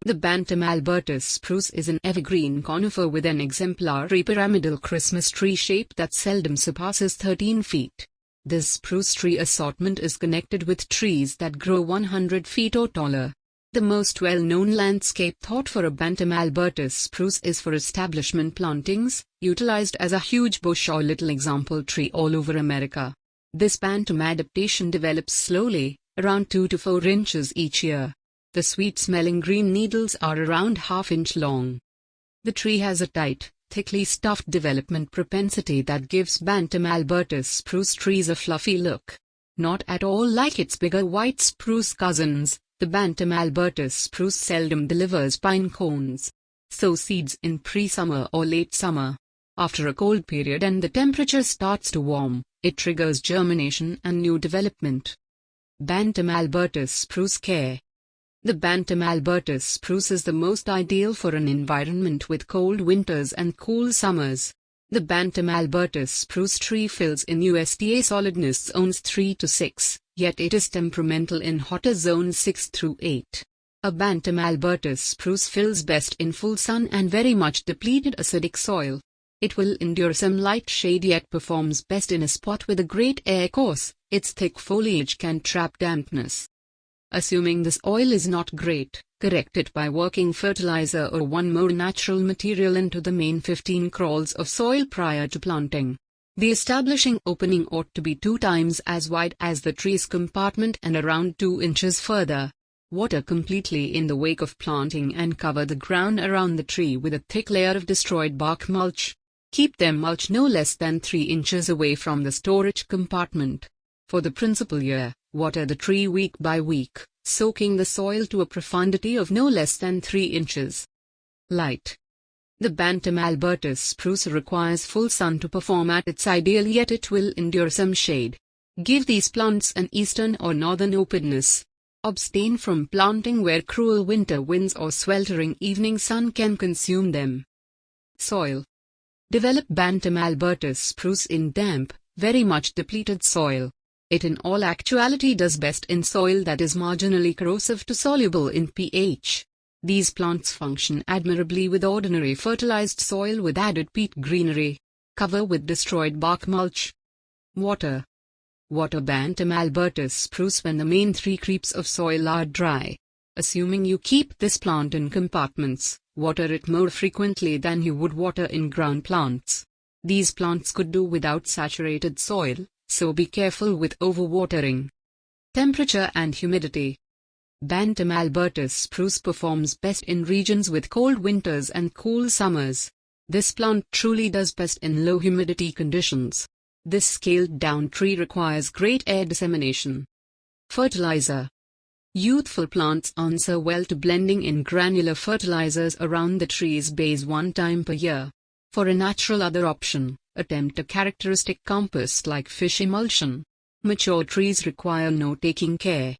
The bantam Alberta spruce is an evergreen conifer with an exemplary pyramidal Christmas tree shape that seldom surpasses 13 feet. This spruce tree assortment is connected with trees that grow 100 feet or taller. The most well-known landscape thought for a bantam Alberta spruce is for establishment plantings, utilized as a huge bush or little example tree all over America. This bantam adaptation develops slowly, around 2 to 4 inches each year. The sweet-smelling green needles are around ½ inch long. The tree has a tight, thickly stuffed development propensity that gives bantam Alberta spruce trees a fluffy look. Not at all like its bigger white spruce cousins, the bantam Alberta spruce seldom delivers pine cones. Sow seeds in pre-summer or late summer. After a cold period and the temperature starts to warm, it triggers germination and new development. Bantam Alberta spruce care. The bantam Alberta spruce is the most ideal for an environment with cold winters and cool summers. The bantam Alberta spruce tree fills in USDA solidness zones 3 to 6, yet it is temperamental in hotter zones 6 through 8. A bantam Alberta spruce fills best in full sun and very much depleted acidic soil. It will endure some light shade yet performs best in a spot with a great air course. Its thick foliage can trap dampness. Assuming the soil is not great, correct it by working fertilizer or one more natural material into the main 15 crawls of soil prior to planting. The establishing opening ought to be 2 times as wide as the tree's compartment and around 2 inches further. Water completely in the wake of planting and cover the ground around the tree with a thick layer of destroyed bark mulch. Keep the mulch no less than 3 inches away from the storage compartment. For the principal year, water the tree week by week, soaking the soil to a profundity of no less than 3 inches. Light. The bantam Alberta spruce requires full sun to perform at its ideal, yet it will endure some shade. Give these plants an eastern or northern openness. Abstain from planting where cruel winter winds or sweltering evening sun can consume them. Soil. Develop bantam Alberta spruce in damp, very much depleted soil. It in all actuality does best in soil that is marginally corrosive to soluble in pH. These plants function admirably with ordinary fertilized soil with added peat greenery. Cover with destroyed bark mulch. Water. Water bantam Alberta spruce when the main 3 creeps of soil are dry. Assuming you keep this plant in compartments, water it more frequently than you would water in-ground plants. These plants could do without saturated soil, so be careful with overwatering. Temperature and humidity. Bantam Alberta spruce performs best in regions with cold winters and cool summers. This plant truly does best in low humidity conditions. This scaled-down tree requires great air dissemination. Fertilizer. Youthful plants answer well to blending in granular fertilizers around the tree's base 1 time per year. For a natural other option, attempt a characteristic compost like fish emulsion. Mature trees require no taking care.